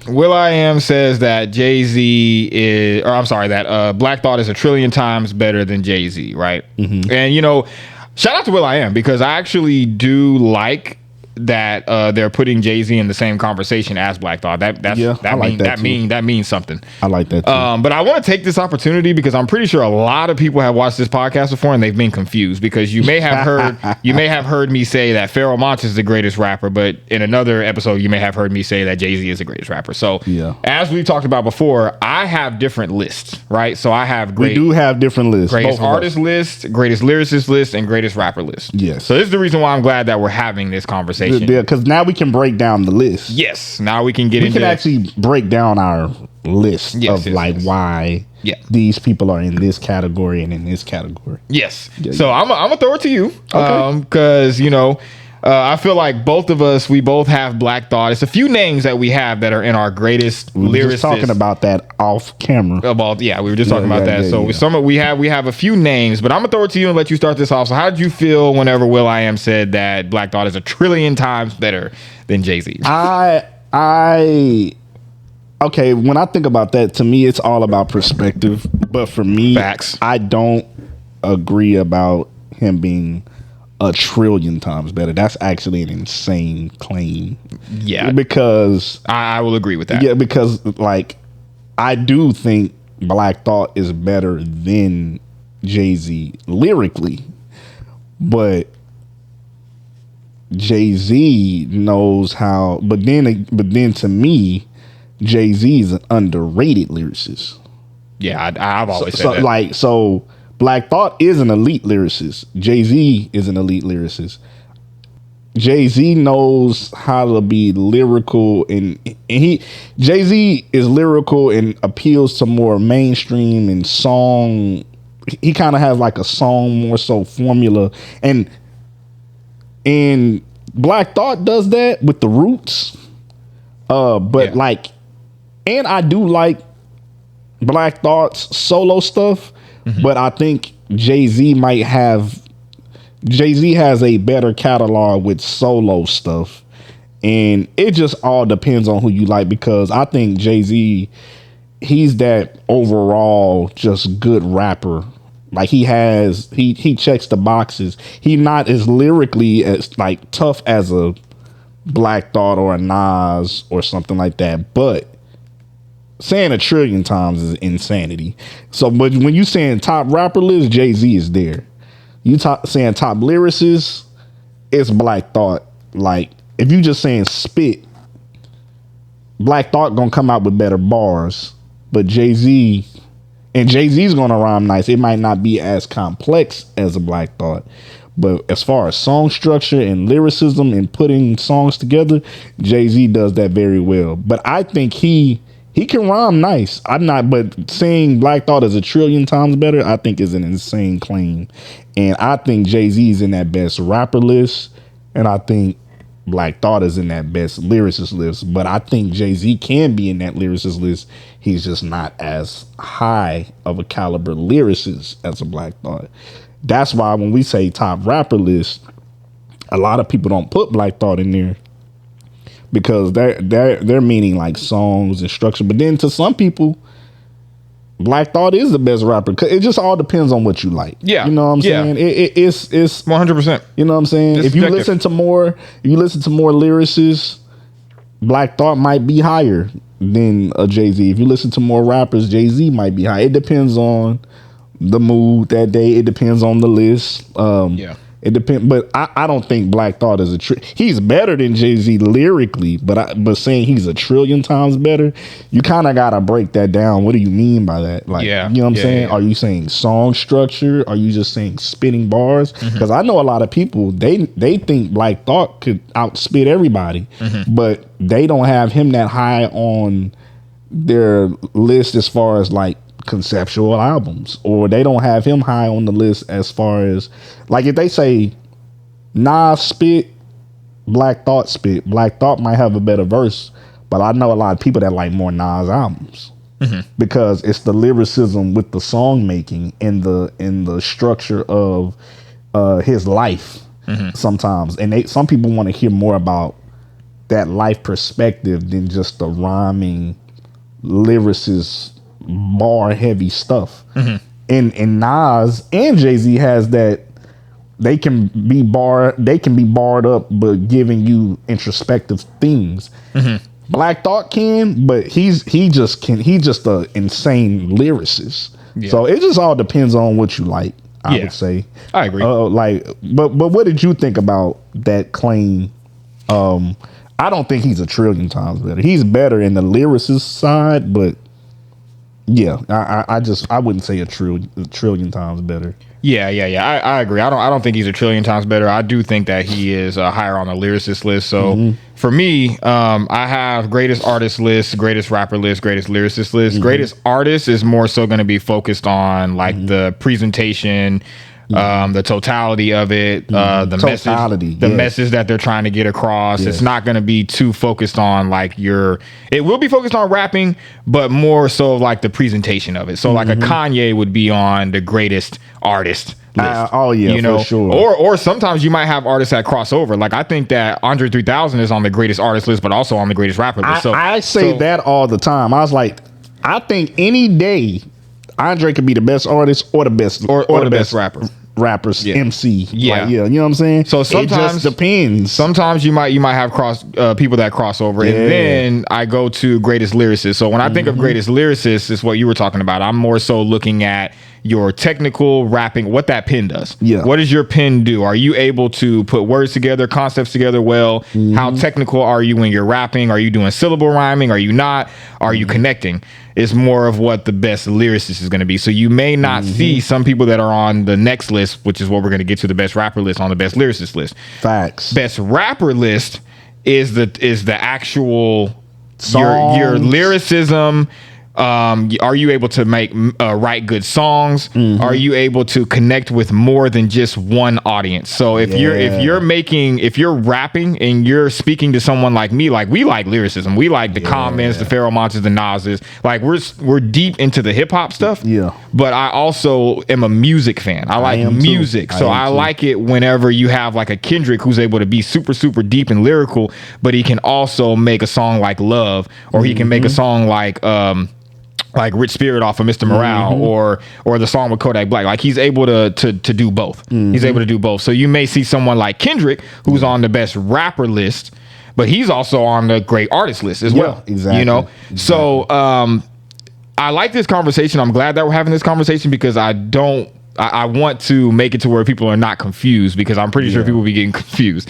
Will.I.Am says that Jay-Z is, or I'm sorry, that Black Thought is a trillion times better than Jay-Z, right? Mm-hmm. And, shout out to Will.I.Am because I actually do like that they're putting Jay-Z in the same conversation as Black Thought. That means something. I like that too. But I want to take this opportunity because I'm pretty sure a lot of people have watched this podcast before and they've been confused because you may have heard me say that Pharoah Monch is the greatest rapper, but in another episode you may have heard me say that Jay-Z is the greatest rapper. So as we've talked about before, I have different lists, right? So I have we do have different lists. Greatest artist list, greatest lyricist list, and greatest rapper list. Yes. So this is the reason why I'm glad that we're having this conversation. Because now we can break down the list. Yes. Now we can actually break down our list why these people are in this category and in this category. Yes. So I'm gonna throw it to you. Because I feel like both of us, we both have Black Thought. It's a few names that we have that are in our greatest lyricists. We were just talking about that off camera. We were just talking about that. We have a few names, but I'm gonna throw it to you and let you start this off. So how did you feel whenever Will.I.Am said that Black Thought is a trillion times better than Jay-Z? Okay, when I think about that, to me, it's all about perspective. But for me, facts. I don't agree about him being a trillion times better. That's actually an insane claim. Yeah. Because I will agree with that. Yeah, because I do think Black Thought is better than Jay-Z lyrically. But Jay-Z knows how, but then to me, Jay-Z is an underrated lyricist. Yeah, I've always said that. So Black Thought is an elite lyricist. Jay-Z is an elite lyricist. Jay-Z knows how to be lyrical, and Jay-Z is lyrical and appeals to more mainstream and song. He kind of has like a song more so formula, and Black Thought does that with the Roots. And I do like Black Thought's solo stuff, but I think Jay-Z has a better catalog with solo stuff, and it just all depends on who you like, because I think Jay-Z, he's that overall just good rapper. Like he checks the boxes. He's not as lyrically as tough as a Black Thought or a Nas or something like that, but saying a trillion times is insanity. So, but when you saying top rapper list, Jay-Z is there. You saying top lyricist, it's Black Thought. Like, if you just saying spit, Black Thought gonna come out with better bars, but Jay-Z's gonna rhyme nice. It might not be as complex as a Black Thought, but as far as song structure and lyricism and putting songs together, Jay-Z does that very well. But I think he can rhyme nice. But saying Black Thought is a trillion times better, I think is an insane claim. And I think Jay-Z's in that best rapper list, and I think Black Thought is in that best lyricist list. But I think Jay-Z can be in that lyricist list. He's just not as high of a caliber lyricist as a Black Thought. That's why when we say top rapper list, a lot of people don't put Black Thought in there, because they're meaning like songs and structure. But then to some people, Black Thought is the best rapper. It just all depends on what you like. Yeah, you know what I'm saying. It's 100%. You know what I'm saying. If you listen to more lyricists, Black Thought might be higher than a Jay-Z. If you listen to more rappers, Jay-Z might be high. It depends on the mood that day. It depends on the list. It depends, but I don't think Black Thought is he's better than Jay-Z lyrically, but saying he's a trillion times better, you kind of gotta break that down. What do you mean by that? Like, you know what I'm saying? Yeah. Are you saying song structure? Are you just saying spitting bars? Because I know a lot of people, they think Black Thought could outspit everybody, but they don't have him that high on their list as far as like conceptual albums, or they don't have him high on the list as far as, like, if they say Nas spit, Black Thought spit, Black Thought might have a better verse, but I know a lot of people that like more Nas albums, because it's the lyricism with the song making and the structure of his life sometimes, and some people want to hear more about that life perspective than just the rhyming lyricist bar heavy stuff. And Nas and Jay-Z has that. They can be barred up, but giving you introspective things. Black Thought can, but he's just an insane lyricist. Yeah. So it just all depends on what you like. I would say. I agree. But what did you think about that claim? I don't think he's a trillion times better. He's better in the lyricist side, but yeah, I wouldn't say a trillion times better. Yeah. I agree. I don't think he's a trillion times better. I do think that he is higher on the lyricist list. So for me, I have greatest artist list, greatest rapper list, greatest lyricist list. Greatest artist is more so going to be focused on like the presentation, the totality of it, the message that they're trying to get across. It's not going to be too focused on like it will be focused on rapping, but more so like the presentation of it. So like a Kanye would be on the greatest artist list. For sure. Or sometimes you might have artists that cross over. Like I think that Andre 3000 is on the greatest artist list, but also on the greatest rapper list. I say that all the time. I was like, I think any day Andre could be the best artist or the best or the best rapper. Rappers, MC, you know what I'm saying. So sometimes it just depends. Sometimes you might have people that cross over, and then I go to greatest lyricist. So when I think of greatest lyricist, is what you were talking about. I'm more so looking at your technical rapping, what that pen does. What does your pen do? Are you able to put words together, concepts together well? How technical are you when you're rapping? Are you doing syllable rhyming? Are you not? Are you connecting? It's more of what the best lyricist is going to be. So you may not see some people that are on the next list, which is what we're going to get to, the best rapper list, on the best lyricist list. Facts. Best rapper list is the actual your lyricism. Are you able to write good songs? Are you able to connect with more than just one audience? So if you're rapping and you're speaking to someone like me, like we like lyricism, we like the Commons, the Pharoah Montes, the Nas's, like we're deep into the hip hop stuff. But I also am a music fan. I like music, so I like it whenever you have like a Kendrick who's able to be super super deep and lyrical, but he can also make a song like Love, or he can make a song like Rich Spirit off of Mr. Morale, or the song with Kodak Black. Like he's able to do both. He's able to do both. So you may see someone like Kendrick who's on the best rapper list, but he's also on the great artist list as well. Exactly. You know? Exactly. So I like this conversation. I'm glad that we're having this conversation because I want to make it to where people are not confused, because I'm pretty sure people will be getting confused.